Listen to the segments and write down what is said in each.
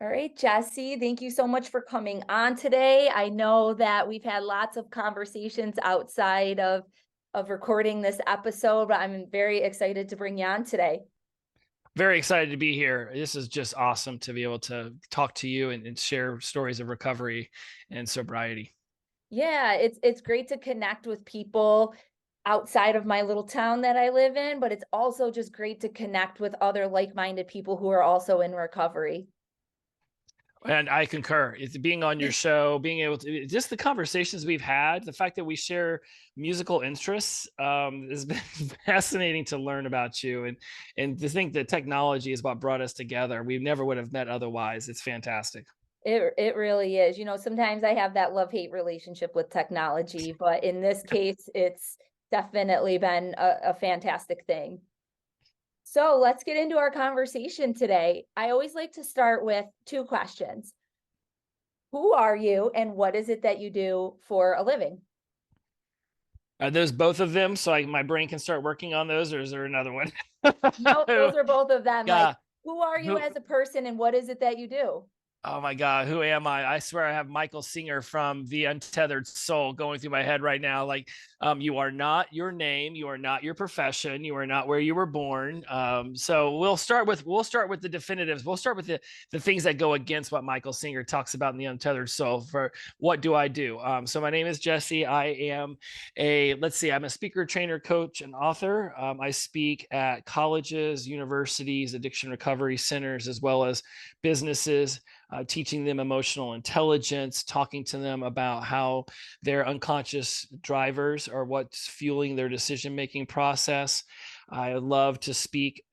All right, Jesse, thank you so much for coming on today. I know that we've had lots of conversations outside of recording this episode, but I'm very excited to bring you on today. Very excited to be here. This is just awesome to be able to talk to you and share stories of recovery and sobriety. Yeah, it's great to connect with people outside of my little town that I live in, but it's also just great to connect with other like-minded people who are also in recovery. And I concur. It's being on your show, being able to just the conversations we've had, the fact that we share musical interests has been fascinating to learn about you, and to think that technology is what brought us together. We never would have met otherwise. It's fantastic. It really is. Sometimes I have that love-hate relationship with technology, but in this case, it's definitely been a fantastic thing. So let's get into our conversation today. I always like to start with two questions. Who are you and what is it that you do for a living? Are those both of them? So my brain can start working on those, or is there another one? No, those are both of them. Like, Yeah. who are you Who as a person and what is it that you do? Oh my God, who am I? I swear I have Michael Singer from The Untethered Soul going through my head right now. Like, you are not your name, you are not your profession, you are not where you were born. So we'll start with the definitives. We'll start with the things that go against what Michael Singer talks about in The Untethered Soul. For what do I do? So my name is Jesse. I am I'm a speaker, trainer, coach, and author. I speak at colleges, universities, addiction recovery centers, as well as businesses, teaching them emotional intelligence, talking to them about how their unconscious drivers are what's fueling their decision making process. I love to speak.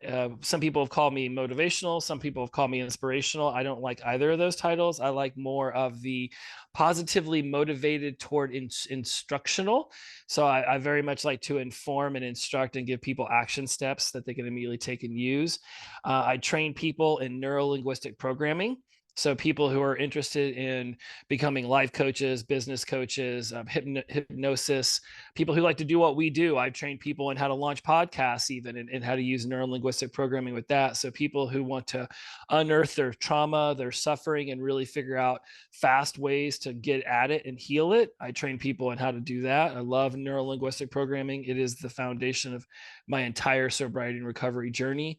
Some people have called me motivational. Some people have called me inspirational. I don't like either of those titles. I like more of the positively motivated toward instructional. So I very much like to inform and instruct and give people action steps that they can immediately take and use. I train people in neuro-linguistic programming. So people who are interested in becoming life coaches, business coaches, hypnosis, people who like to do what we do. I've trained people in how to launch podcasts, even, and how to use neurolinguistic programming with that. So people who want to unearth their trauma, their suffering, and really figure out fast ways to get at it and heal it. I train people in how to do that. I love neurolinguistic programming. It is the foundation of my entire sobriety and recovery journey.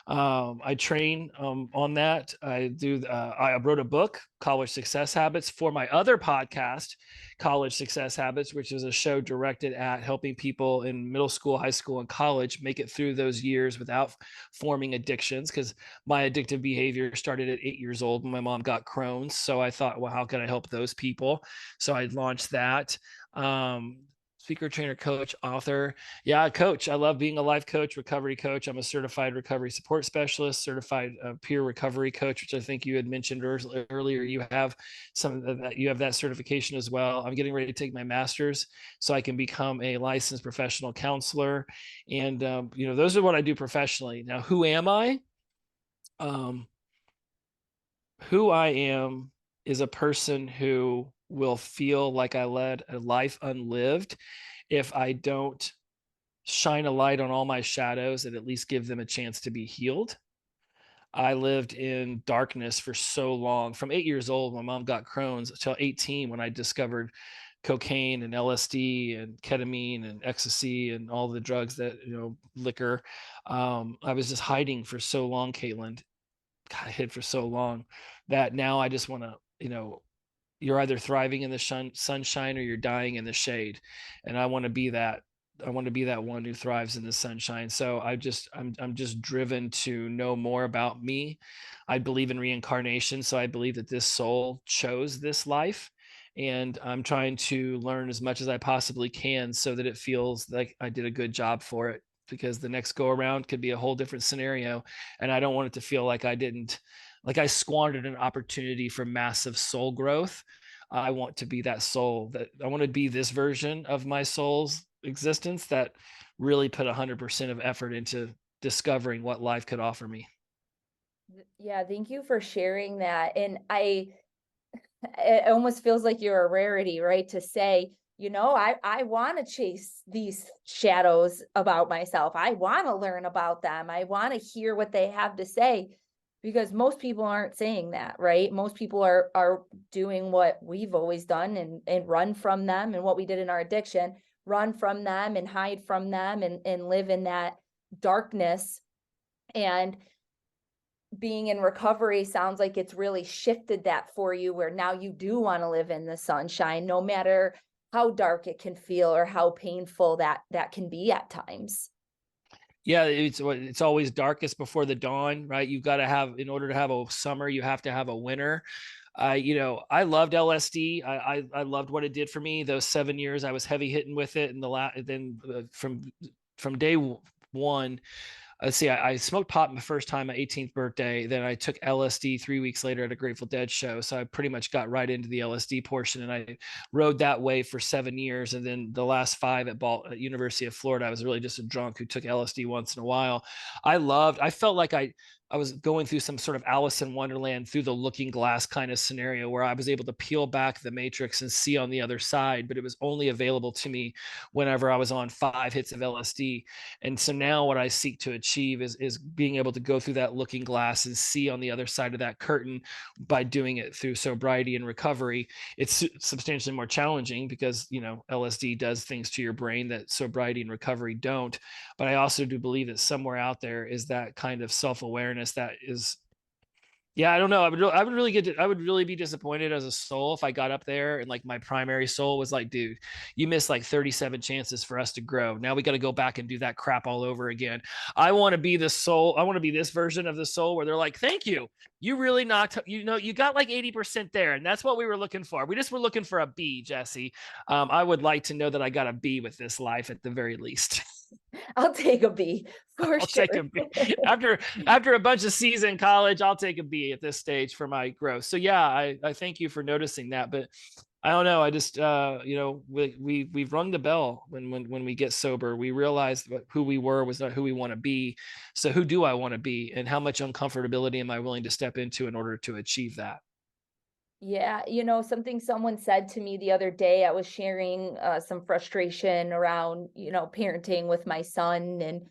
I train on that. I wrote a book, College Success Habits, for my other podcast, College Success Habits, which is a show directed at helping people in middle school, high school, and college make it through those years without forming addictions. Because my addictive behavior started at 8 years old when my mom got Crohn's. So I thought, well, how can I help those people? So I launched that. Speaker, trainer, coach, author. Yeah, coach. I love being a life coach, recovery coach. I'm a certified recovery support specialist, certified peer recovery coach, which I think you had mentioned earlier. You have some of that. You have that certification as well. I'm getting ready to take my master's so I can become a licensed professional counselor. And those are what I do professionally. Now, who am I? Um, who I am is a person who will feel like I led a life unlived if I don't shine a light on all my shadows and at least give them a chance to be healed. I lived in darkness for so long. From 8 years old, my mom got Crohn's, until 18 when I discovered cocaine and LSD and ketamine and ecstasy and all the drugs that, liquor. I was just hiding for so long, Caitlin. God, I hid for so long that now I just want to, you're either thriving in the sunshine or you're dying in the shade. And I want to be that. I want to be that one who thrives in the sunshine. So I'm just driven to know more about me. I believe in reincarnation. So I believe that this soul chose this life. And I'm trying to learn as much as I possibly can so that it feels like I did a good job for it, because the next go around could be a whole different scenario. And I don't want it to feel like I squandered an opportunity for massive soul growth. I want to be that soul, that I want to be this version of my soul's existence that really put 100% of effort into discovering what life could offer me. Yeah, thank you for sharing that. And it almost feels like you're a rarity, right? To say, I want to chase these shadows about myself. I want to learn about them. I want to hear what they have to say. because most people aren't saying that, right? Most people are doing what we've always done and run from them, and what we did in our addiction, run from them and hide from them and live in that darkness. And being in recovery sounds like it's really shifted that for you, where now you do want to live in the sunshine, no matter how dark it can feel or how painful that can be at times. Yeah, it's always darkest before the dawn, right? You've got to have, in order to have a summer, you have to have a winter. I loved LSD. I loved what it did for me. Those 7 years I was heavy hitting with it, and from day one. Let's see, I smoked pot my first time, my 18th birthday. Then I took LSD 3 weeks later at a Grateful Dead show. So I pretty much got right into the LSD portion, and I rode that way for 7 years. And then the last 5 at University of Florida, I was really just a drunk who took LSD once in a while. I felt like I was going through some sort of Alice in Wonderland through the looking glass kind of scenario, where I was able to peel back the matrix and see on the other side, but it was only available to me whenever I was on 5 hits of LSD. And so now what I seek to achieve is being able to go through that looking glass and see on the other side of that curtain by doing it through sobriety and recovery. It's substantially more challenging because, LSD does things to your brain that sobriety and recovery don't. But I also do believe that somewhere out there is that kind of self-awareness that is, yeah, I don't know. I would really be disappointed as a soul if I got up there and like my primary soul was like, dude, you missed like 37 chances for us to grow. Now we got to go back and do that crap all over again. I want to be the soul. I want to be this version of the soul where they're like, thank you. You really knocked, you got like 80% there. And that's what we were looking for. We just were looking for a B, Jesse. I would like to know that I got a B with this life at the very least. I'll take a B for I'll sure. take a B. After a bunch of C's in college, I'll take a B at this stage for my growth. So yeah, I thank you for noticing that. But I don't know. I just we've rung the bell when we get sober. We realized who we were was not who we want to be. So who do I want to be, and how much uncomfortability am I willing to step into in order to achieve that? Yeah, something someone said to me the other day, I was sharing some frustration around, parenting with my son, and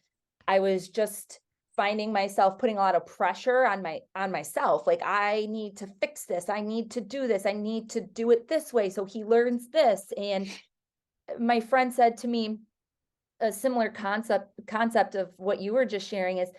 I was just finding myself putting a lot of pressure on myself. Like, I need to fix this. I need to do this. I need to do it this way so he learns this. And my friend said to me a similar concept of what you were just sharing is,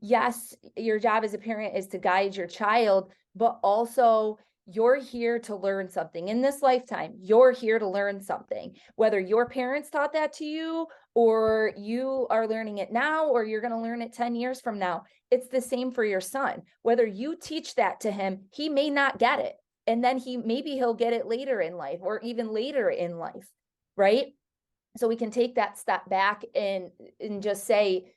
yes, your job as a parent is to guide your child, but also you're here to learn something in this lifetime. You're here to learn something, whether your parents taught that to you or you are learning it now, or you're going to learn it 10 years from now. It's the same for your son. Whether you teach that to him, he may not get it. And then maybe he'll get it later in life, or even later in life. Right. So we can take that step back and just say,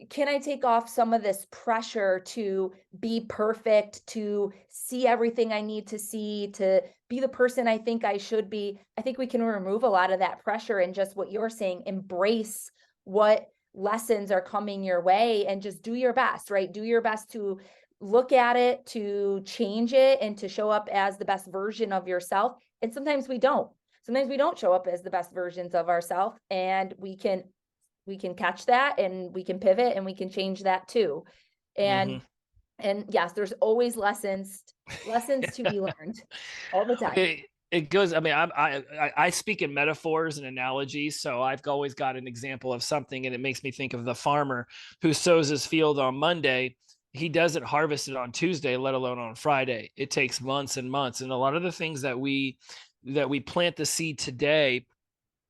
can I take off some of this pressure to be perfect, to see everything I need to see, to be the person I think I should be? I think we can remove a lot of that pressure and just what you're saying, embrace what lessons are coming your way and just do your best, right? Do your best to look at it, to change it, and to show up as the best version of yourself. And sometimes we don't. Sometimes we don't show up as the best versions of ourselves, and we can catch that, and we can pivot, and we can change that too. And yes, there's always lessons to be learned all the time. It goes. I mean, I speak in metaphors and analogies, so I've always got an example of something, and it makes me think of the farmer who sows his field on Monday. He doesn't harvest it on Tuesday, let alone on Friday. It takes months and months, and a lot of the things that we plant the seed today,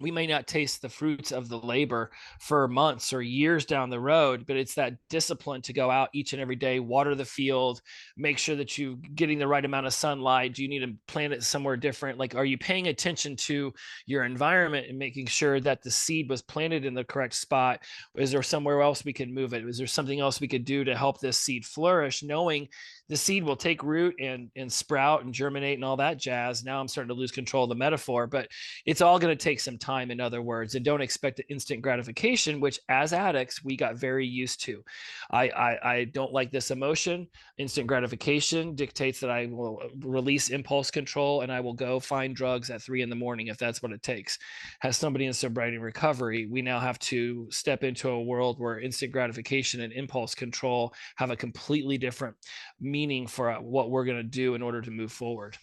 we may not taste the fruits of the labor for months or years down the road, but it's that discipline to go out each and every day, water the field, make sure that you're getting the right amount of sunlight. Do you need to plant it somewhere different? Like, are you paying attention to your environment and making sure that the seed was planted in the correct spot? Is there somewhere else we can move it? Is there something else we could do to help this seed flourish, knowing the seed will take root and sprout and germinate and all that jazz. Now I'm starting to lose control of the metaphor, but it's all going to take some time, in other words, and don't expect instant gratification, which as addicts we got very used to. I don't like this emotion. Instant gratification dictates that I will release impulse control and I will go find drugs at 3 in the morning if that's what it takes. As somebody in sobriety and recovery, we now have to step into a world where instant gratification and impulse control have a completely different meaning for what we're going to do in order to move forward.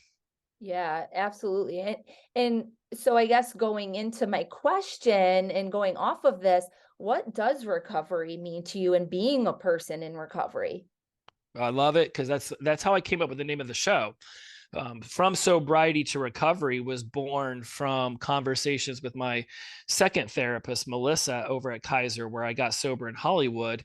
Yeah, absolutely. And so I guess going into my question and going off of this, what does recovery mean to you and being a person in recovery? I love it because that's how I came up with the name of the show. From Sobriety to Recovery was born from conversations with my second therapist, Melissa, over at Kaiser, where I got sober in Hollywood.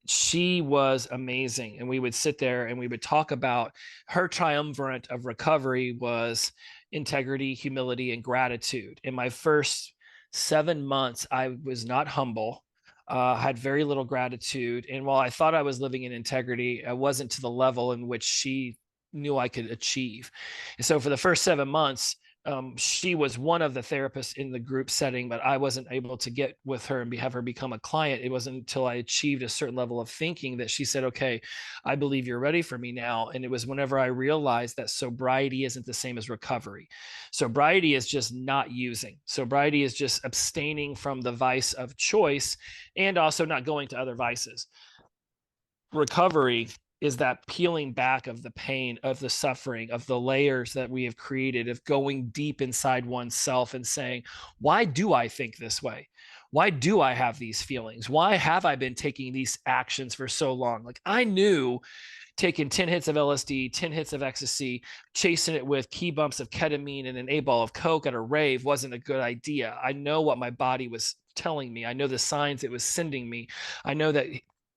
She was amazing, and we would sit there and we would talk about her triumvirate of recovery was integrity, humility, and gratitude. In my first 7 months I was not humble, had very little gratitude, and while I thought I was living in integrity, I wasn't to the level in which she knew I could achieve. And so for the first 7 months, she was one of the therapists in the group setting, but I wasn't able to get with her and have her become a client. It wasn't until I achieved a certain level of thinking that she said, okay, I believe you're ready for me now. And it was whenever I realized that sobriety isn't the same as recovery. Sobriety is just not using. Sobriety is just abstaining from the vice of choice and also not going to other vices. Recovery is that peeling back of the pain, of the suffering, of the layers that we have created, of going deep inside oneself and saying, why do I think this way? Why do I have these feelings? Why have I been taking these actions for so long? Like, I knew taking 10 hits of LSD, 10 hits of ecstasy, chasing it with key bumps of ketamine and an 8 ball of Coke at a rave wasn't a good idea. I know what my body was telling me. I know the signs it was sending me. I know that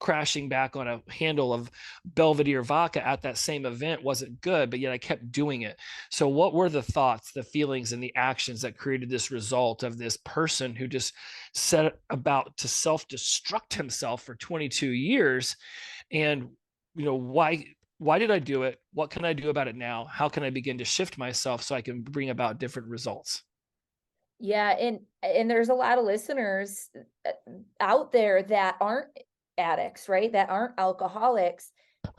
crashing back on a handle of Belvedere vodka at that same event wasn't good, but yet I kept doing it. So what were the thoughts, the feelings, and the actions that created this result of this person who just set about to self-destruct himself for 22 years? And why did I do it? What can I do about it now? How can I begin to shift myself so I can bring about different results? Yeah, and there's a lot of listeners out there that aren't addicts, right? That aren't alcoholics.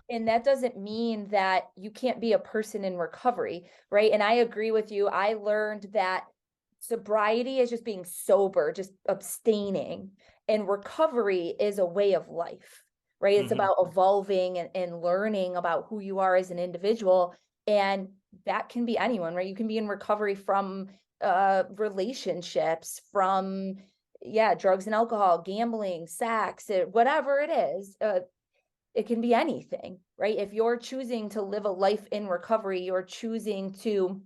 And that doesn't mean that you can't be a person in recovery, right? And I agree with you. I learned that sobriety is just being sober, just abstaining, and recovery is a way of life, right? It's Mhm. about evolving and learning about who you are as an individual. And that can be anyone, right? You can be in recovery from relationships, from yeah, drugs and alcohol, gambling, sex, whatever it is. It can be anything, right? If you're choosing to live a life in recovery, you're choosing to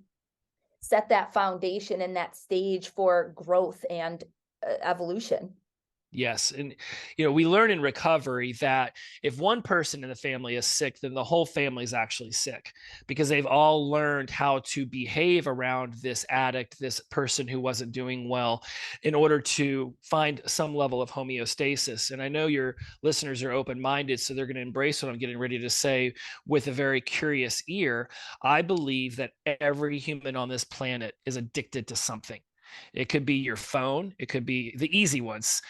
set that foundation and that stage for growth and evolution. Yes. And, we learn in recovery that if one person in the family is sick, then the whole family is actually sick because they've all learned how to behave around this addict, this person who wasn't doing well, in order to find some level of homeostasis. And I know your listeners are open minded, so they're going to embrace what I'm getting ready to say with a very curious ear. I believe that every human on this planet is addicted to something. It could be your phone. It could be the easy ones,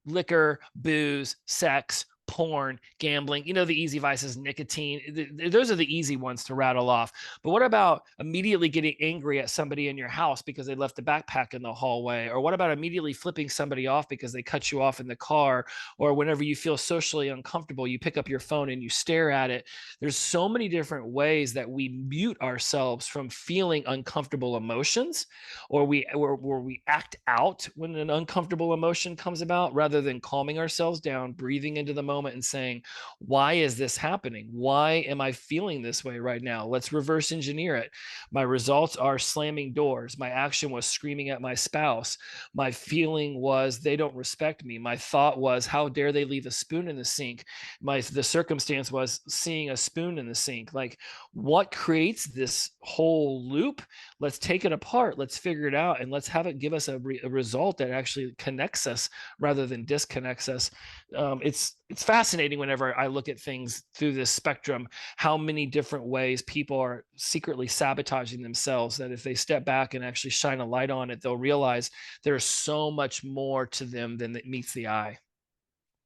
liquor, booze, sex, porn, gambling, the easy vices, nicotine. Those are the easy ones to rattle off. But what about immediately getting angry at somebody in your house because they left a backpack in the hallway? Or what about immediately flipping somebody off because they cut you off in the car? Or whenever you feel socially uncomfortable, you pick up your phone and you stare at it. There's so many different ways that we mute ourselves from feeling uncomfortable emotions, or we act out when an uncomfortable emotion comes about rather than calming ourselves down, breathing into the moment and saying, why is this happening? Why am I feeling this way right now? Let's reverse engineer it. My results are slamming doors. My action was screaming at my spouse. My feeling was they don't respect me. My thought was, how dare they leave a spoon in the sink? The circumstance was seeing a spoon in the sink. Like, what creates this whole loop? Let's take it apart. Let's figure it out, and let's have it give us a result that actually connects us rather than disconnects us. It's fascinating whenever I look at things through this spectrum, how many different ways people are secretly sabotaging themselves, that if they step back and actually shine a light on it, they'll realize there's so much more to them than that meets the eye.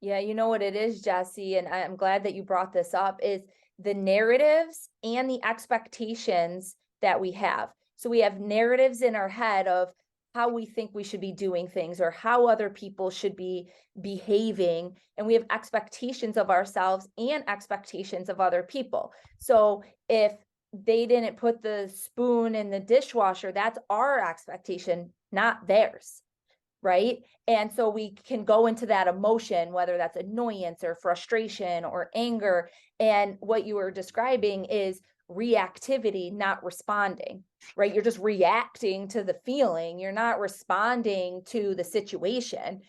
Yeah, you know what it is, Jesse, and I'm glad that you brought this up, is the narratives and the expectations that we have. So we have narratives in our head of how we think we should be doing things or how other people should be behaving. And we have expectations of ourselves and expectations of other people. So if they didn't put the spoon in the dishwasher, that's our expectation, not theirs. Right. And so we can go into that emotion, whether that's annoyance or frustration or anger. And what you were describing is reactivity, not responding, right? You're just reacting to the feeling. You're not responding to the situation.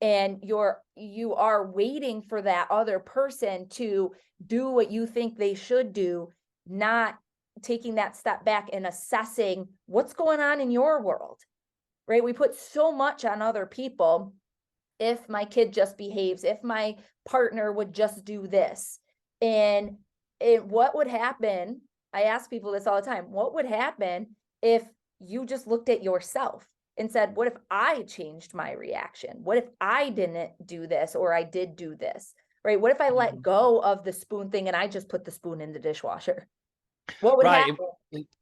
And you are waiting for that other person to do what you think they should do, not taking that step back and assessing what's going on in your world. Right? We put so much on other people. If my kid just behaves, if my partner would just do this. And what would happen? I ask people this all the time. What would happen if you just looked at yourself and said, what if I changed my reaction? What if I didn't do this or I did do this? Right? What if I let go of the spoon thing and I just put the spoon in the dishwasher? What would Right. happen?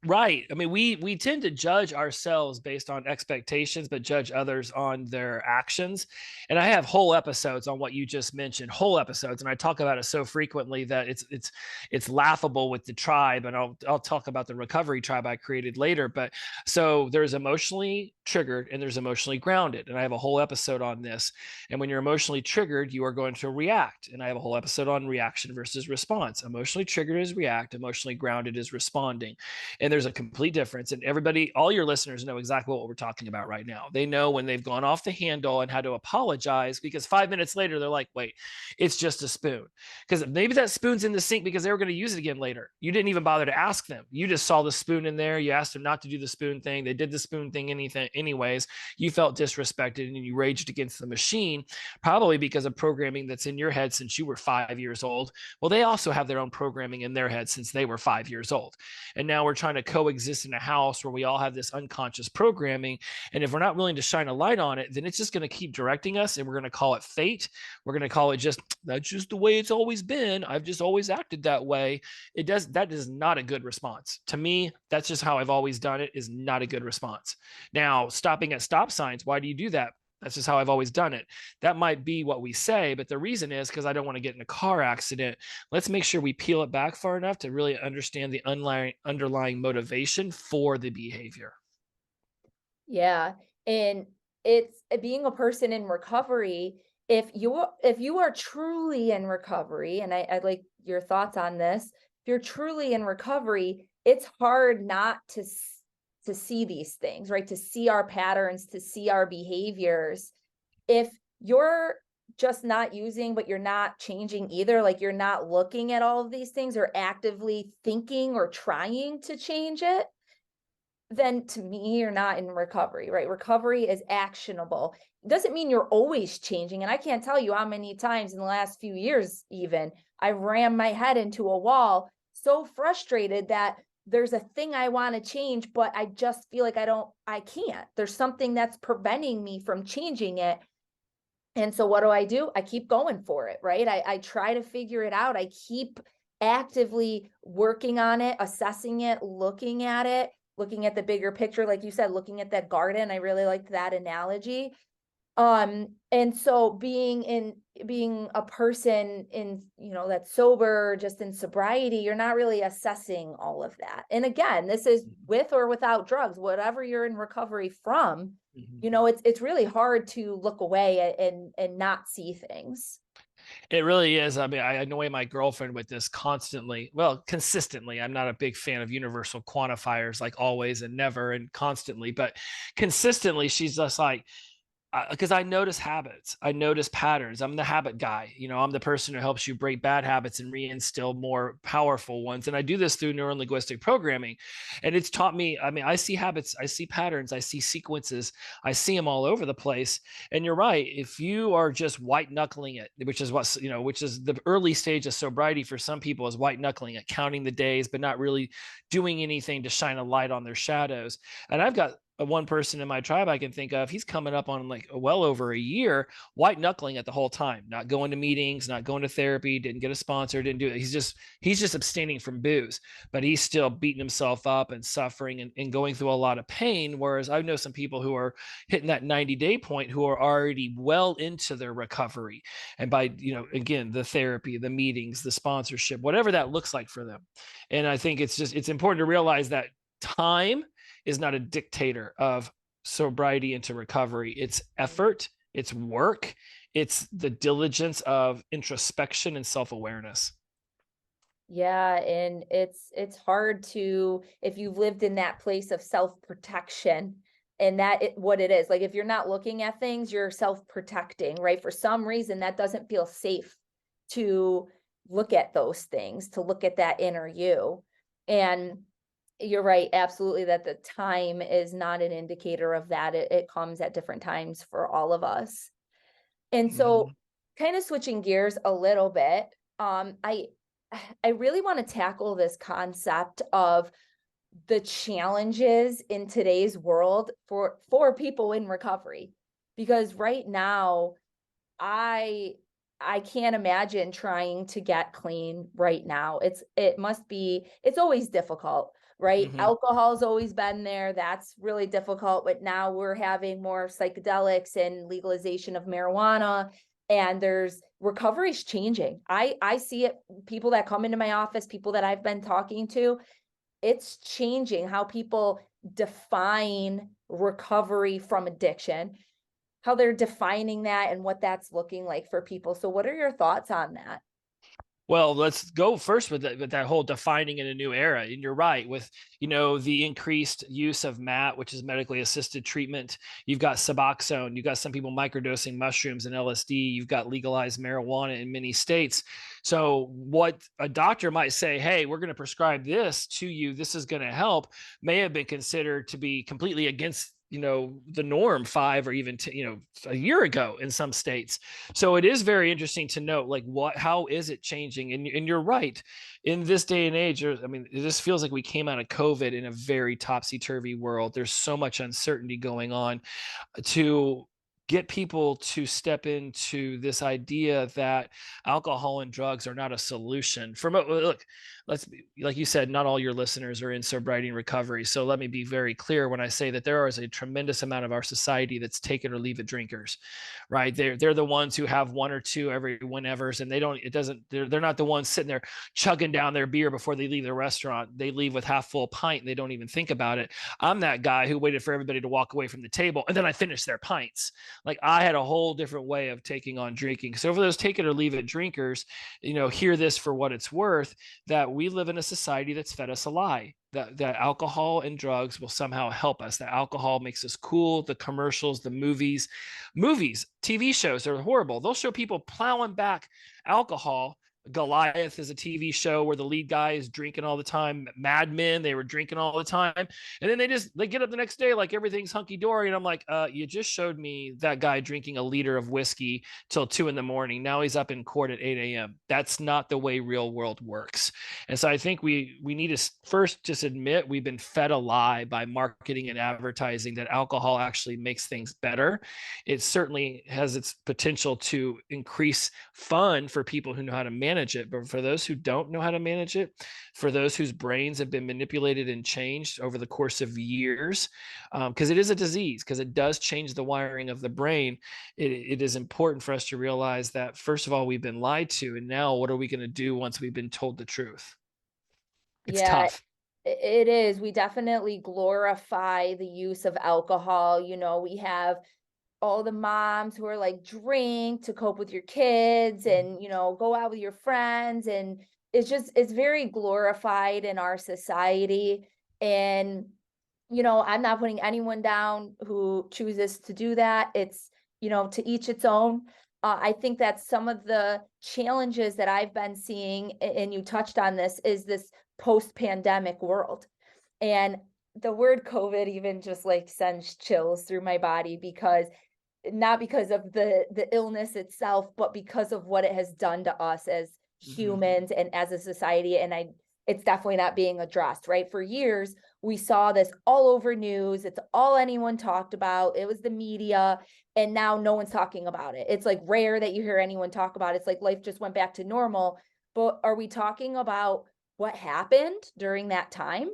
Right. I mean, we tend to judge ourselves based on expectations, but judge others on their actions. And I have whole episodes on what you just mentioned, whole episodes, and I talk about it so frequently that it's laughable with the tribe. And I'll talk about the recovery tribe I created later. But so there's emotionally triggered and there's emotionally grounded, and I have a whole episode on this. And when you're emotionally triggered, you are going to react, and I have a whole episode on reaction versus response. Emotionally triggered is react, emotionally grounded is responding. And there's a complete difference. And everybody, all your listeners know exactly what we're talking about right now. They know when they've gone off the handle and had to apologize, because 5 minutes later, they're like, wait, it's just a spoon. Because maybe that spoon's in the sink because they were going to use it again later. You didn't even bother to ask them. You just saw the spoon in there. You asked them not to do the spoon thing. They did the spoon thing anyways. You felt disrespected and you raged against the machine, probably because of programming that's in your head since you were 5 years old. Well, they also have their own programming in their head since they were 5 years old. And now we're trying to coexist in a house where we all have this unconscious programming. And if we're not willing to shine a light on it, then it's just going to keep directing us. And we're going to call it fate. We're going to call it just, that's just the way it's always been. I've just always acted that way. That is not a good response. To me, that's just how I've always done it, is not a good response. Now, stopping at stop signs, why do you do that? That's just how I've always done it. That might be what we say, but the reason is because I don't want to get in a car accident. Let's make sure we peel it back far enough to really understand the underlying motivation for the behavior. Yeah. And it's being a person in recovery. If you are truly in recovery, and I'd like your thoughts on this, if you're truly in recovery, it's hard not to see these things, right? To see our patterns, to see our behaviors. If you're just not using, but you're not changing either, like you're not looking at all of these things or actively thinking or trying to change it, then to me, you're not in recovery, right? Recovery is actionable. It doesn't mean you're always changing. And I can't tell you how many times in the last few years, even, I rammed my head into a wall, so frustrated that there's a thing I want to change, but I just feel like I can't. There's something that's preventing me from changing it. And so what do? I keep going for it, right? I try to figure it out. I keep actively working on it, assessing it, looking at it, looking at the bigger picture. Like you said, looking at that garden. I really liked that analogy. And so being a person in, that's sober, just in sobriety, you're not really assessing all of that. And again, this is with or without drugs, whatever you're in recovery from, it's really hard to look away and not see things. It really is. I mean, I annoy my girlfriend with this constantly. Well, consistently. I'm not a big fan of universal quantifiers like always and never and constantly, but consistently, she's just like, Because I notice habits, I notice patterns. I'm the habit guy. I'm the person who helps you break bad habits and reinstill more powerful ones. And I do this through neurolinguistic programming. And it's taught me, I mean, I see habits, I see patterns, I see sequences, I see them all over the place. And you're right. If you are just white knuckling it, which is which is the early stage of sobriety for some people, is white knuckling it, counting the days, but not really doing anything to shine a light on their shadows. And I've got one person in my tribe I can think of, he's coming up on like well over a year, white knuckling it the whole time, not going to meetings, not going to therapy, didn't get a sponsor, didn't do it. He's just abstaining from booze, but he's still beating himself up and suffering and going through a lot of pain. Whereas I know some people who are hitting that 90-day point who are already well into their recovery. And by, again, the therapy, the meetings, the sponsorship, whatever that looks like for them. And I think it's important to realize that time is not a dictator of sobriety into recovery. It's effort, it's work, it's the diligence of introspection and self-awareness. Yeah, and it's hard to, if you've lived in that place of self-protection, and what it is. Like if you're not looking at things, you're self-protecting, right? For some reason that doesn't feel safe to look at those things, to look at that inner you. And you're right, absolutely, that the time is not an indicator of that. It comes at different times for all of us. And so Mhm. kind of switching gears a little bit, I I really want to tackle this concept of the challenges in today's world for people in recovery. Because right now, I I can't imagine trying to get clean right now. It's always difficult, right? Mhm. Alcohol's always been there. That's really difficult, but now we're having more psychedelics and legalization of marijuana, and there's recovery's changing. I see it, people that come into my office, people that I've been talking to, it's changing how people define recovery from addiction, how they're defining that and what that's looking like for people. So what are your thoughts on that? Well, let's go first with that whole defining in a new era. And you're right, with the increased use of MAT, which is medically assisted treatment. You've got Suboxone, you've got some people microdosing mushrooms and LSD, you've got legalized marijuana in many states. So what a doctor might say, hey, we're going to prescribe this to you, this is going to help, may have been considered to be completely against the norm 5 or even a year ago in some states. So it is very interesting to note, like, how is it changing? And you're right, in this day and age, I mean, it just feels like we came out of COVID in a very topsy-turvy world. There's so much uncertainty going on. To get people to step into this idea that alcohol and drugs are not a solution. Look, let's be, like you said, not all your listeners are in sobriety and recovery. So let me be very clear when I say that there is a tremendous amount of our society that's take it or leave it drinkers, right? They're the ones who have one or two every whenevers, and they're not the ones sitting there chugging down their beer before they leave the restaurant. They leave with half full pint and they don't even think about it. I'm that guy who waited for everybody to walk away from the table and then I finished their pints. Like, I had a whole different way of taking on drinking. So for those take it or leave it drinkers, hear this for what it's worth, that we live in a society that's fed us a lie. That alcohol and drugs will somehow help us. That alcohol makes us cool. The commercials, the movies, TV shows are horrible. They'll show people plowing back alcohol. Goliath is a TV show where the lead guy is drinking all the time. Mad Men, they were drinking all the time. And then they get up the next day like everything's hunky dory. And I'm like, you just showed me that guy drinking a liter of whiskey till 2 a.m. Now he's up in court at 8 a.m. That's not the way real world works. And so I think we need to first just admit we've been fed a lie by marketing and advertising that alcohol actually makes things better. It certainly has its potential to increase fun for people who know how to manage it. But for those who don't know how to manage it, for those whose brains have been manipulated and changed over the course of years, because it is a disease, because it does change the wiring of the brain, it is important for us to realize that, first of all, we've been lied to. And now what are we going to do once we've been told the truth? It's Yeah, tough. it is. We definitely glorify the use of alcohol. We have all the moms who are like, drink to cope with your kids and, go out with your friends. And it's very glorified in our society. And, I'm not putting anyone down who chooses to do that. to each its own. I think that some of the challenges that I've been seeing, and you touched on this, is this post-pandemic world. And the word COVID even just like sends chills through my body, because not because of the illness itself, but because of what it has done to us as Mhm. humans and as a society. And it's definitely not being addressed, right? For years, we saw this all over news. It's all anyone talked about. It was the media. And now no one's talking about it. It's like rare that you hear anyone talk about it. It's like life just went back to normal. But are we talking about what happened during that time?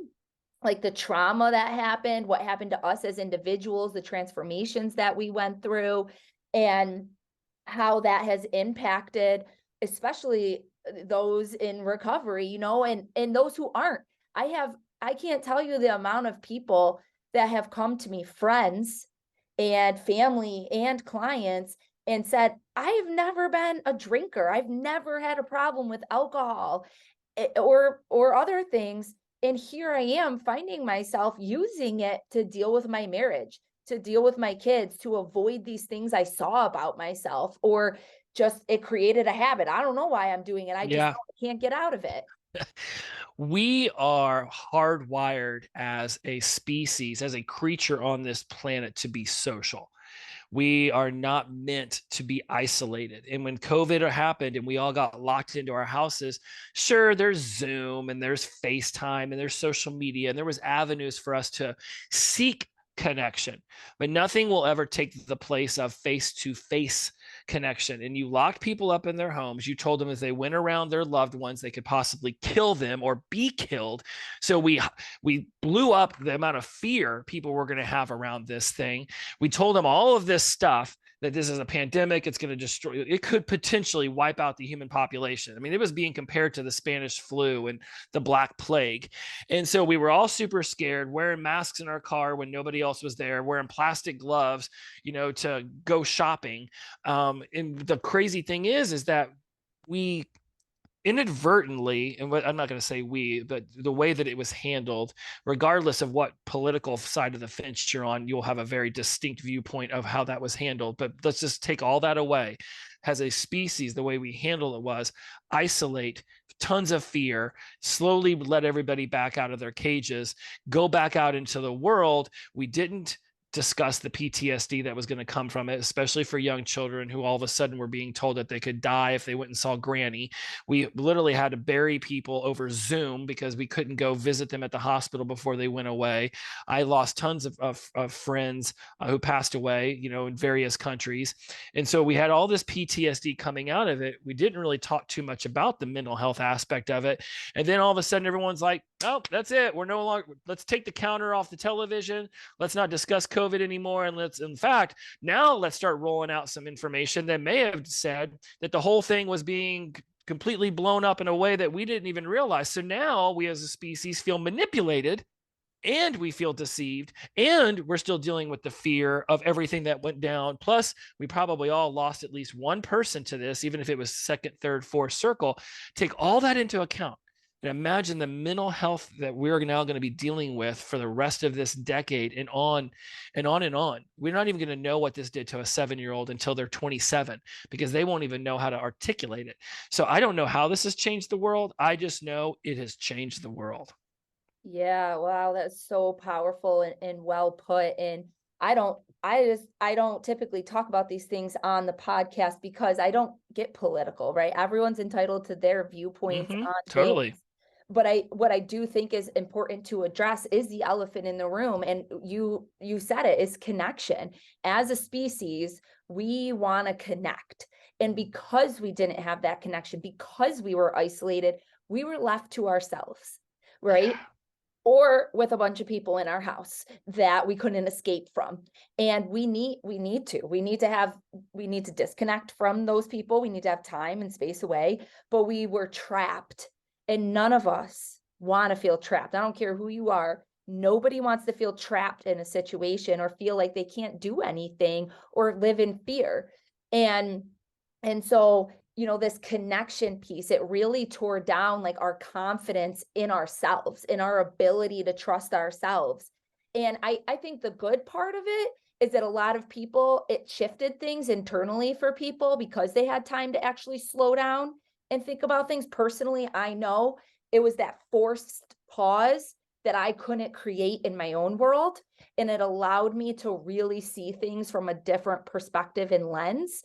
Like the trauma that happened, what happened to us as individuals, the transformations that we went through, and how that has impacted, especially those in recovery, and those who aren't. I can't tell you the amount of people that have come to me, friends and family and clients, and said, I have never been a drinker. I've never had a problem with alcohol, or other things. And here I am finding myself using it to deal with my marriage, to deal with my kids, to avoid these things I saw about myself, or just it created a habit. I don't know why I'm doing it. I just Yeah. know I can't get out of it. We are hardwired as a species, as a creature on this planet, to be social. We are not meant to be isolated. And when COVID happened and we all got locked into our houses, sure, there's Zoom and there's FaceTime and there's social media, and there was avenues for us to seek connection, but nothing will ever take the place of face-to-face connection. And you locked people up in their homes. You told them if they went around their loved ones, they could possibly kill them or be killed. So we blew up the amount of fear people were going to have around this thing. We told them all of this stuff, that this is a pandemic, it's going to destroy, it could potentially wipe out the human population. I mean, it was being compared to the Spanish flu and the Black Plague. And so we were all super scared, wearing masks in our car when nobody else was there, wearing plastic gloves, to go shopping. And the crazy thing is that we inadvertently, and I'm not going to say we, but the way that it was handled, regardless of what political side of the fence you're on, you'll have a very distinct viewpoint of how that was handled. But let's just take all that away. As a species, the way we handled it was isolate, tons of fear, slowly let everybody back out of their cages, go back out into the world. We didn't discuss the PTSD that was going to come from it, especially for young children who all of a sudden were being told that they could die if they went and saw Granny. We literally had to bury people over Zoom because we couldn't go visit them at the hospital before they went away. I lost tons of friends who passed away, in various countries. And so we had all this PTSD coming out of it. We didn't really talk too much about the mental health aspect of it. And then all of a sudden, everyone's like, oh, that's it. We're no longer, let's take the counter off the television. Let's not discuss COVID anymore. And in fact, now let's start rolling out some information that may have said that the whole thing was being completely blown up in a way that we didn't even realize. So now we as a species feel manipulated, and we feel deceived, and we're still dealing with the fear of everything that went down. Plus, we probably all lost at least one person to this, even if it was second, third, fourth circle. Take all that into account. And imagine the mental health that we're now going to be dealing with for the rest of this decade, and on and on and on. We're not even going to know what this did to a 7-year-old until they're 27, because they won't even know how to articulate it. So I don't know how this has changed the world. I just know it has changed the world. Yeah, wow, that's so powerful and well put. And I don't typically talk about these things on the podcast because I don't get political, right? Everyone's entitled to their viewpoints on things. Totally. But what I do think is important to address is the elephant in the room. And you said it, is connection. As a species, we want to connect. And because we didn't have that connection, because we were isolated, we were left to ourselves, right? Or with a bunch of people in our house that we couldn't escape from. And we need to disconnect from those people. We need to have time and space away, but we were trapped, and none of us want to feel trapped. I don't care who you are. Nobody wants to feel trapped in a situation or feel like they can't do anything or live in fear. And so, this connection piece, it really tore down like our confidence in ourselves, in our ability to trust ourselves. And I think the good part of it is that a lot of people, it shifted things internally for people because they had time to actually slow down and think about things. Personally, I know it was that forced pause that I couldn't create in my own world. And it allowed me to really see things from a different perspective and lens.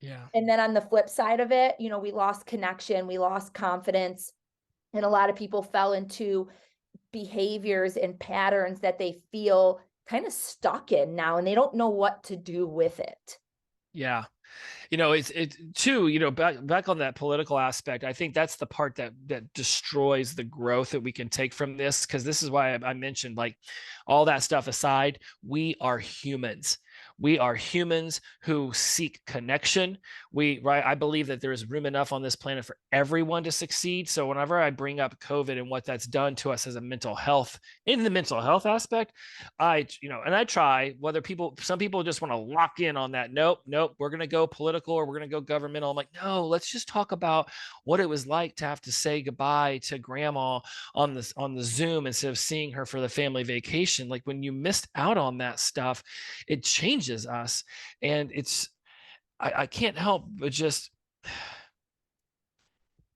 Yeah. And then on the flip side of it, we lost connection, we lost confidence, and a lot of people fell into behaviors and patterns that they feel kind of stuck in now, and they don't know what to do with it. Yeah. It's too, back on that political aspect. I think that's the part that destroys the growth that we can take from this, because this is why I mentioned, like, all that stuff aside, we are humans. We are humans who seek connection. I believe that there is room enough on this planet for everyone to succeed. So whenever I bring up COVID and what that's done to us as a mental health, in the mental health aspect, and I try, some people just want to lock in on that. Nope, we're going to go political or we're going to go governmental. I'm like, no, let's just talk about what it was like to have to say goodbye to grandma on the Zoom instead of seeing her for the family vacation. Like, when you missed out on that stuff, it changes us. And I can't help but just,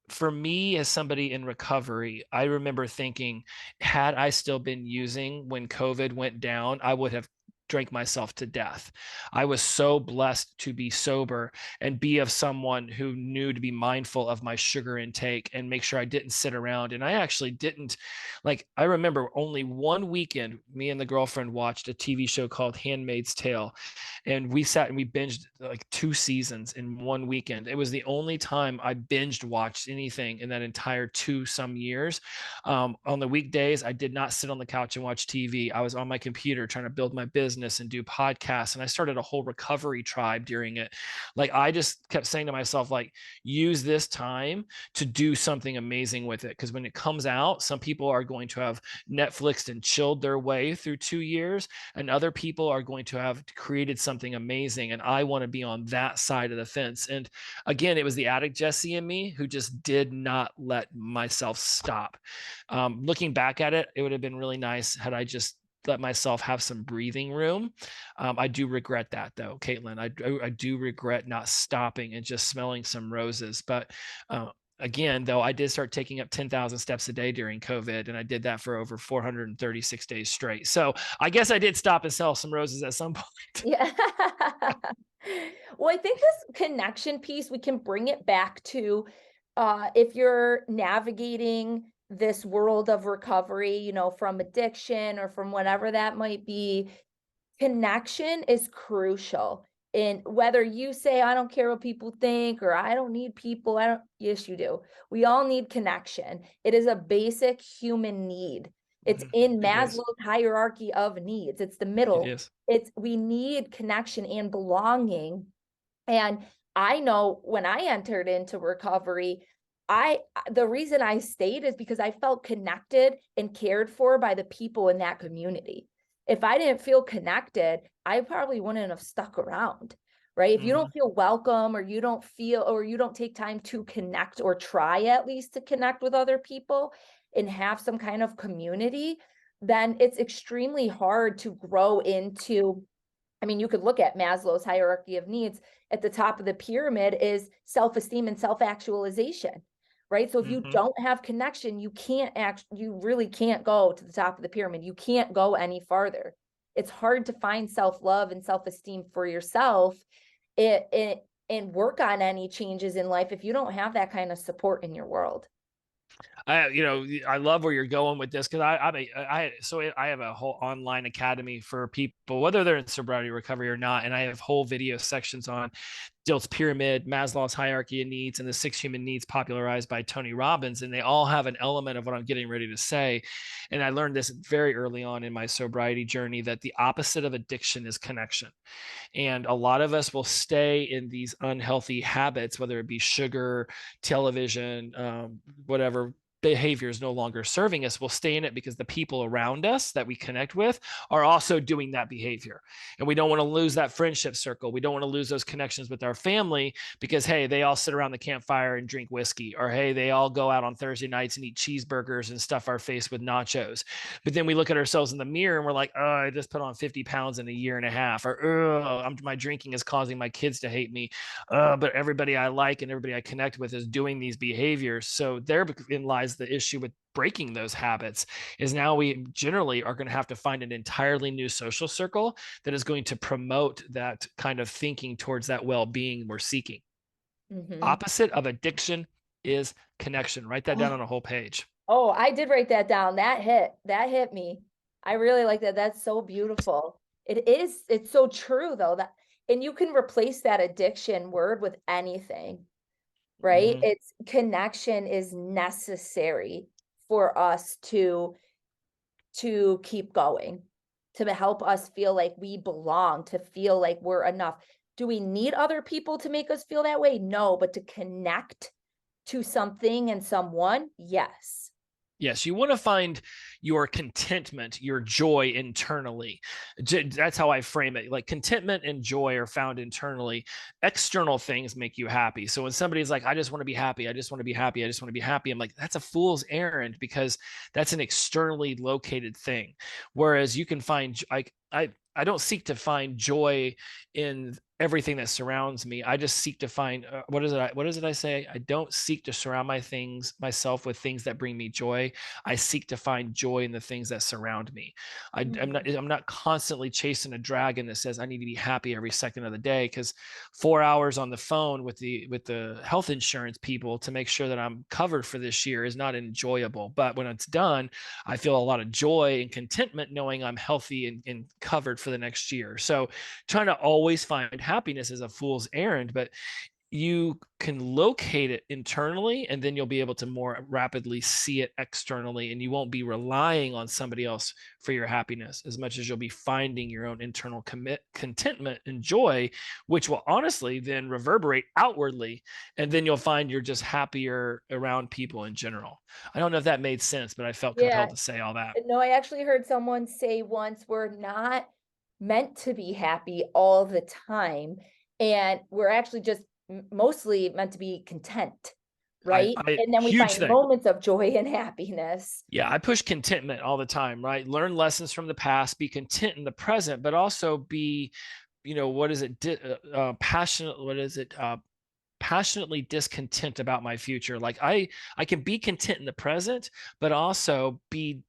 for me, as somebody in recovery, I remember thinking, had I still been using when COVID went down, I would have drank myself to death. I was so blessed to be sober and be of someone who knew to be mindful of my sugar intake and make sure I didn't sit around. And I actually didn't, like, I remember only one weekend, me and the girlfriend watched a TV show called Handmaid's Tale. And we sat and we binged like 2 seasons in one weekend. It was the only time I binged watched anything in that entire 2 some years. On the weekdays, I did not sit on the couch and watch TV. I was on my computer trying to build my business and do podcasts. And I started a whole recovery tribe during it. Like, I just kept saying to myself, like, use this time to do something amazing with it. Because when it comes out, some people are going to have Netflixed and chilled their way through 2 years, and other people are going to have created something amazing. And I want to be on that side of the fence. And again, it was the addict Jesse in me who just did not let myself stop. Looking back at it, it would have been really nice had I just let myself have some breathing room. I do regret that, though, Caitlin. I do regret not stopping and just smelling some roses. But again, though, I did start taking up 10,000 steps a day during COVID, and I did that for over 436 days straight. So I guess I did stop and sell some roses at some point. Yeah. Well, I think this connection piece, we can bring it back to if you're navigating this world of recovery, from addiction or from whatever that might be, connection is crucial. And whether you say, I don't care what people think, or I don't need people, yes, you do. We all need connection. It is a basic human need. It's in It is. Maslow's hierarchy of needs. It's the It middle. is. We need connection and belonging. And I know when I entered into recovery, the reason I stayed is because I felt connected and cared for by the people in that community. If I didn't feel connected, I probably wouldn't have stuck around, right? If you don't feel welcome, or you don't take time to connect, or try at least to connect with other people and have some kind of community, then it's extremely hard to grow into. I mean, you could look at Maslow's hierarchy of needs. At the top of the pyramid is self-esteem and self-actualization, right? So if you don't have connection, you really can't go to the top of the pyramid. You can't go any farther. It's hard to find self-love and self-esteem for yourself and work on any changes in life if you don't have that kind of support in your world. I love where you're going with this, because I have a whole online academy for people, whether they're in sobriety recovery or not, and I have whole video sections on Dilt's pyramid, Maslow's hierarchy of needs, and the 6 human needs popularized by Tony Robbins, and they all have an element of what I'm getting ready to say. And I learned this very early on in my sobriety journey, that the opposite of addiction is connection. And a lot of us will stay in these unhealthy habits, whether it be sugar, television, whatever, behavior is no longer serving us, we'll stay in it because the people around us that we connect with are also doing that behavior. And we don't want to lose that friendship circle. We don't want to lose those connections with our family because, hey, they all sit around the campfire and drink whiskey, or hey, they all go out on Thursday nights and eat cheeseburgers and stuff our face with nachos. But then we look at ourselves in the mirror and we're like, oh, I just put on 50 pounds in a year and a half, or oh, my drinking is causing my kids to hate me. But everybody I like and everybody I connect with is doing these behaviors. So therein lies the issue with breaking those habits, is now we generally are going to have to find an entirely new social circle that is going to promote that kind of thinking towards that well-being we're seeking. Mhm. Opposite of addiction is connection. Write that down on a whole page. Oh, I did write that down. That hit me. I really like that. That's so beautiful. It's so true though, that, and you can replace that addiction word with anything, right? Mhm. It's connection is necessary for us to keep going, to help us feel like we belong, to feel like we're enough. Do we need other people to make us feel that way? No, but to connect to something and someone, yes. Yes, you want to find your contentment, your joy internally. That's how I frame it. Like contentment and joy are found internally. External things make you happy. So when somebody's like, I just want to be happy, I just want to be happy, I just want to be happy, I'm like, that's a fool's errand, because that's an externally located thing. Whereas you can find, like, I don't seek to find joy in everything that surrounds me. I just seek to find what is it I say? I don't seek to surround myself with things that bring me joy. I seek to find joy in the things that surround me. Mhm. I'm not constantly chasing a dragon that says I need to be happy every second of the day, because 4 hours on the phone with the health insurance people to make sure that I'm covered for this year is not enjoyable. But when it's done, I feel a lot of joy and contentment knowing I'm healthy and covered for the next year. So trying to always find happiness is a fool's errand, but you can locate it internally, and then you'll be able to more rapidly see it externally, and you won't be relying on somebody else for your happiness as much as you'll be finding your own internal contentment and joy, which will honestly then reverberate outwardly, and then you'll find you're just happier around people in general. I don't know if that made sense, but I felt Yeah. compelled to say all that. No, I actually heard someone say once, we're not meant to be happy all the time, and we're actually just mostly meant to be content, right? I And then we huge find thing. moments of joy and happiness. Yeah, I push contentment all the time, right? Learn lessons from the past, be content in the present, but also be, what is it? Passionate. What is it? Passionately discontent about my future. Like I can be content in the present, but also be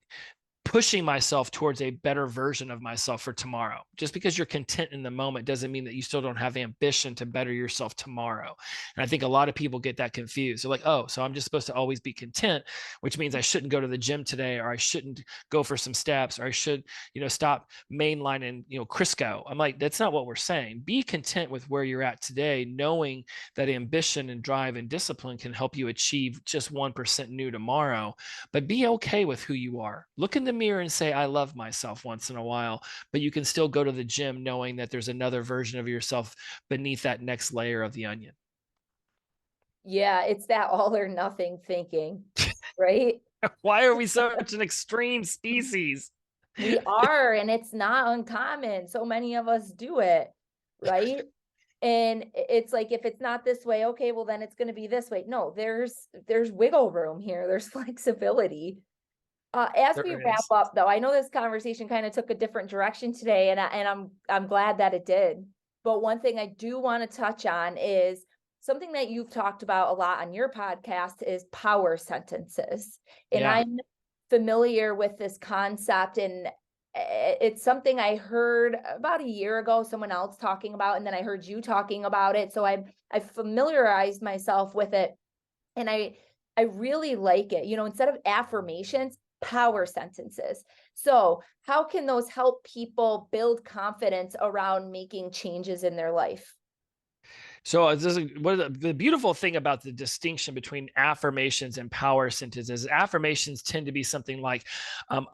pushing myself towards a better version of myself for tomorrow. Just because you're content in the moment doesn't mean that you still don't have ambition to better yourself tomorrow. And I think a lot of people get that confused. They're like, oh, so I'm just supposed to always be content, which means I shouldn't go to the gym today, or I shouldn't go for some steps, or I should, stop mainlining, Crisco. I'm like, that's not what we're saying. Be content with where you're at today, knowing that ambition and drive and discipline can help you achieve just 1% new tomorrow, but be okay with who you are. Look in the mirror and say, I love myself once in a while, but you can still go to the gym knowing that there's another version of yourself beneath that next layer of the onion. Yeah, it's that all or nothing thinking, right? Why are we such an extreme species? We are, and it's not uncommon. So many of us do it, right? And it's like, if it's not this way, okay, well then it's going to be this way. No, there's wiggle room here. There's flexibility. As we There wrap is. up though, I know this conversation kind of took a different direction today, and I'm glad that it did. But one thing I do want to touch on is something that you've talked about a lot on your podcast is power sentences. And Yeah. I'm familiar with this concept, and it's something I heard about a year ago, someone else talking about, and then I heard you talking about it. So I familiarized myself with it, and I really like it. Instead of affirmations, power sentences. So, how can those help people build confidence around making changes in their life? So this is what the beautiful thing about the distinction between affirmations and power sentences. Affirmations tend to be something like,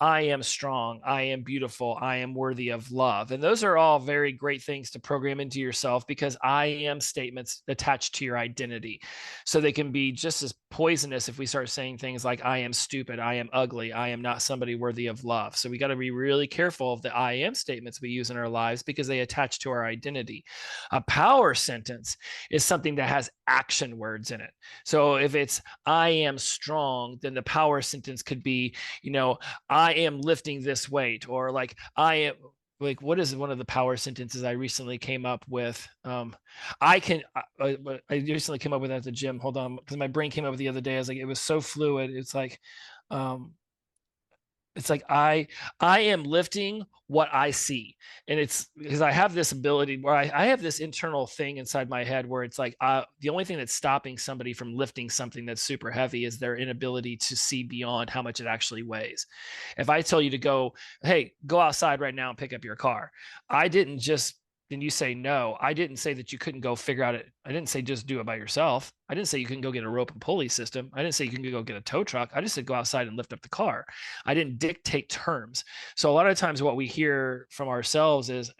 I am strong, I am beautiful, I am worthy of love. And those are all very great things to program into yourself, because I am statements attached to your identity. So they can be just as poisonous if we start saying things like, I am stupid, I am ugly, I am not somebody worthy of love. So we got to be really careful of the I am statements we use in our lives, because they attach to our identity. A power sentence is something that has action words in it. So if it's I am strong, then the power sentence could be, I am lifting this weight, or like I am, like, what is one of the power sentences I recently came up with? I recently came up with at the gym. Hold on, because my brain came up with the other day. I was like, it was so fluid. Um, it's like I am lifting what I see. And it's because I have this ability where I have this internal thing inside my head where it's like, the only thing that's stopping somebody from lifting something that's super heavy is their inability to see beyond how much it actually weighs. If I tell you to go, hey, go outside right now and pick up your car, I didn't just then you say no. I didn't say that you couldn't go figure out it. I didn't say just do it by yourself. I didn't say you couldn't go get a rope and pulley system. I didn't say you can go get a tow truck. I just said go outside and lift up the car. I didn't dictate terms. So a lot of times what we hear from ourselves is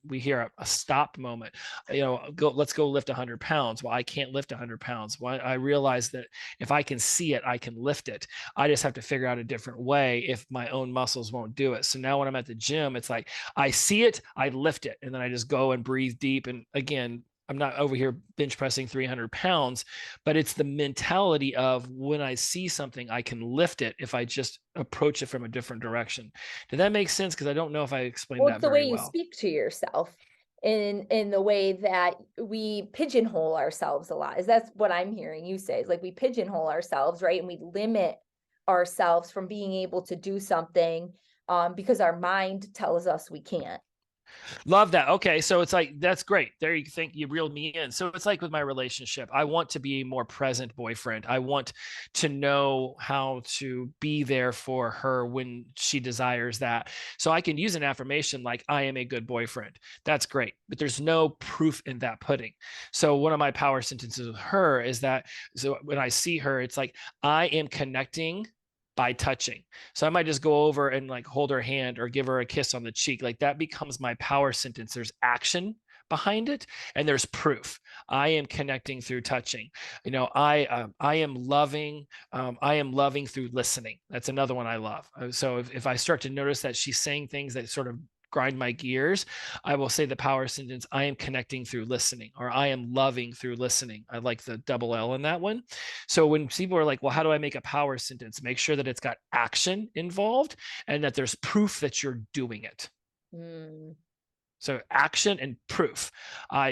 we hear a stop moment. Let's go lift 100 pounds. Well, I can't lift 100 pounds. Well, I realize that if I can see it, I can lift it. I just have to figure out a different way if my own muscles won't do it. So now when I'm at the gym, it's like I see it, I lift it, and then I just go and breathe deep. And again, I'm not over here bench pressing 300 pounds, but it's the mentality of when I see something, I can lift it if I just approach it from a different direction. Did that make sense? Because I don't know if I explained Well, that it's the way very you well. speak to yourself in the way that we pigeonhole ourselves a lot. Is that's what I'm hearing you say. Is like we pigeonhole ourselves, right? And we limit ourselves from being able to do something because our mind tells us we can't. Love that. Okay. So it's like, that's great. There you think you reeled me in. So it's like with my relationship, I want to be a more present boyfriend. I want to know how to be there for her when she desires that. So I can use an affirmation like, I am a good boyfriend. That's great. But there's no proof in that pudding. So one of my power sentences with her is that, so when I see her, it's like, I am connecting by touching. So I might just go over and like hold her hand or give her a kiss on the cheek. Like that becomes my power sentence. There's action behind it and there's proof. I am connecting through touching. I am loving. I am loving through listening. That's another one I love. So if I start to notice that she's saying things that sort of grind my gears, I will say the power sentence, I am connecting through listening, or I am loving through listening. I like the double L in that one. So when people are like, well, how do I make a power sentence? Make sure that it's got action involved and that there's proof that you're doing it. Mm. So action and proof. I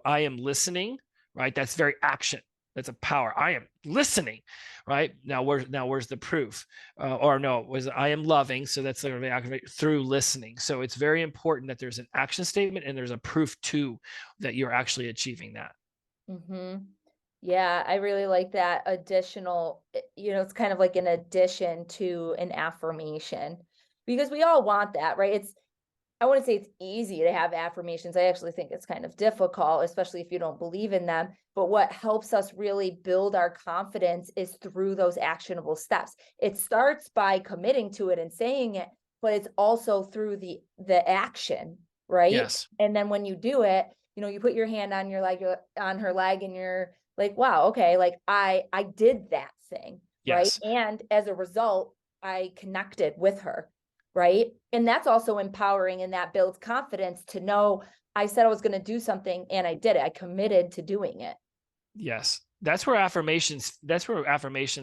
am listening, right? That's very action. That's a power. I am listening, right? Where's the proof? Or no, was I am loving. So that's through listening. So it's very important that there's an action statement and there's a proof too that you're actually achieving that. Hmm. Yeah, I really like that additional, it's kind of like an addition to an affirmation because we all want that, right? I wouldn't say it's easy to have affirmations. I actually think it's kind of difficult, especially if you don't believe in them. But what helps us really build our confidence is through those actionable steps. It starts by committing to it and saying it, but it's also through the action, right? Yes. And then when you do it, you put your hand on your leg, on her leg, and you're like, wow, okay, like I did that thing, right? Yes. And as a result, I connected with her, right? And that's also empowering, and that builds confidence to know I said I was going to do something and I did it. I committed to doing it. Yes. That's where affirmations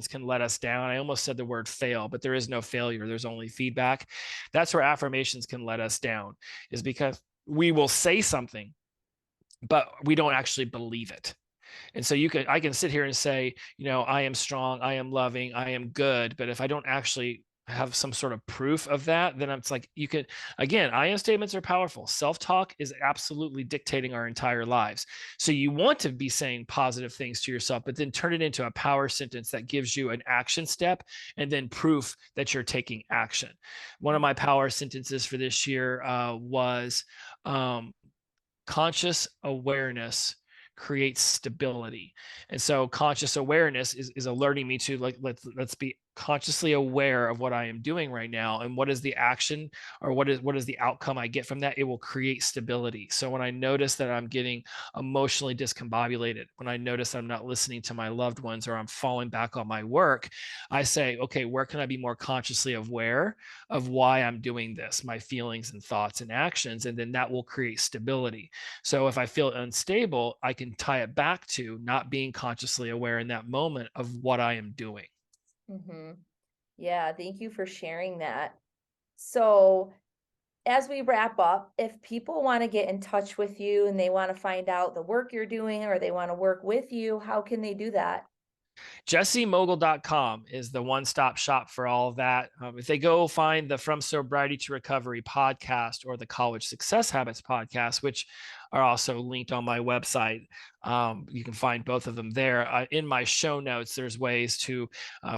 can let us down. I almost said the word fail, but there is no failure. There's only feedback. That's where affirmations can let us down, is because we will say something, but we don't actually believe it. And so I can sit here and say, I am strong, I am loving, I am good. But if I don't actually have some sort of proof of that, then it's like again, I am statements are powerful. Self-talk is absolutely dictating our entire lives. So you want to be saying positive things to yourself, but then turn it into a power sentence that gives you an action step and then proof that you're taking action. One of my power sentences for this year was conscious awareness creates stability. And so conscious awareness is alerting me to, like, let's be consciously aware of what I am doing right now, and what is the action, or what is the outcome I get from that. It will create stability. So when I notice that I'm getting emotionally discombobulated, when I notice I'm not listening to my loved ones, or I'm falling back on my work, I say, okay, where can I be more consciously aware of why I'm doing this, my feelings and thoughts and actions, and then that will create stability. So if I feel unstable, I can tie it back to not being consciously aware in that moment of what I am doing. Hmm. Yeah, thank you for sharing that. So, as we wrap up, if people want to get in touch with you and they want to find out the work you're doing, or they want to work with you, how can they do that? JesseMogle.com is the one-stop shop for all of that. If they go find the From Sobriety to Recovery podcast, or the College Success Habits podcast, which are also linked on my website, you can find both of them there. In my show notes, there's ways to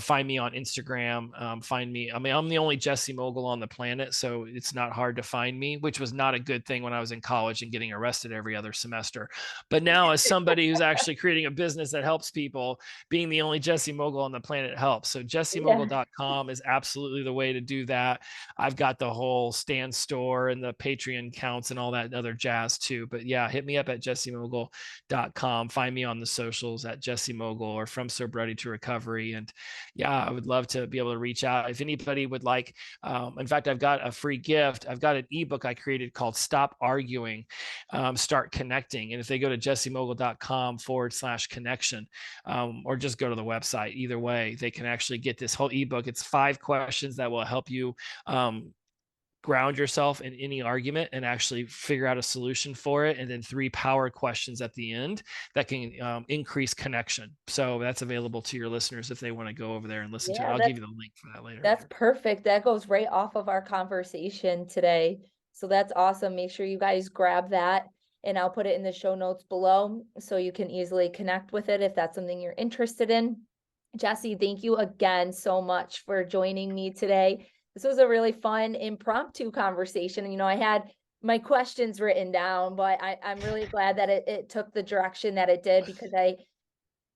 find me on Instagram. Find me. I mean, I'm the only Jesse Mogle on the planet, so it's not hard to find me, which was not a good thing when I was in college and getting arrested every other semester. But now, as somebody who's actually creating a business that helps people, being the only Jesse Mogle on the planet helps. So Yeah. jessemogle.com is absolutely the way to do that. I've got the whole Stan store and the Patreon accounts and all that other jazz too. But yeah, hit me up at jessemogle.com. Find me on the socials at Jesse Mogle or From Sobriety to Recovery. And yeah, I would love to be able to reach out. If anybody would like, in fact, I've got a free gift. I've got an ebook I created called Stop Arguing, Start Connecting. And if they go to jessemogle.com/connection, or just go to the website, either way, they can actually get this whole ebook. It's 5 questions that will help you ground yourself in any argument and actually figure out a solution for it, and then 3 power questions at the end that can increase connection. So that's available to your listeners if they want to go over there and listen to it. Yeah, I'll give you the link for that later. that's perfect. That goes right off of our conversation today. So that's awesome. Make sure you guys grab that, and I'll put it in the show notes below so you can easily connect with it if that's something you're interested in. Jesse, thank you again so much for joining me today. This was a really fun impromptu conversation. I had my questions written down, but I'm really glad that it took the direction that it did, because I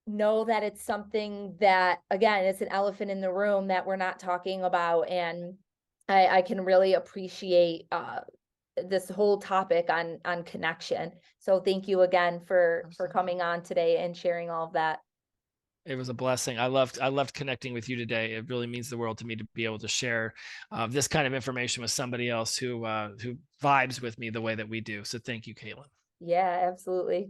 know that it's something that, again, it's an elephant in the room that we're not talking about. And I can really appreciate this whole topic on connection. So thank you again for coming on today and sharing all of that. It was a blessing. I loved connecting with you today. It really means the world to me to be able to share this kind of information with somebody else who vibes with me the way that we do. So thank you, Caitlin. Yeah, absolutely.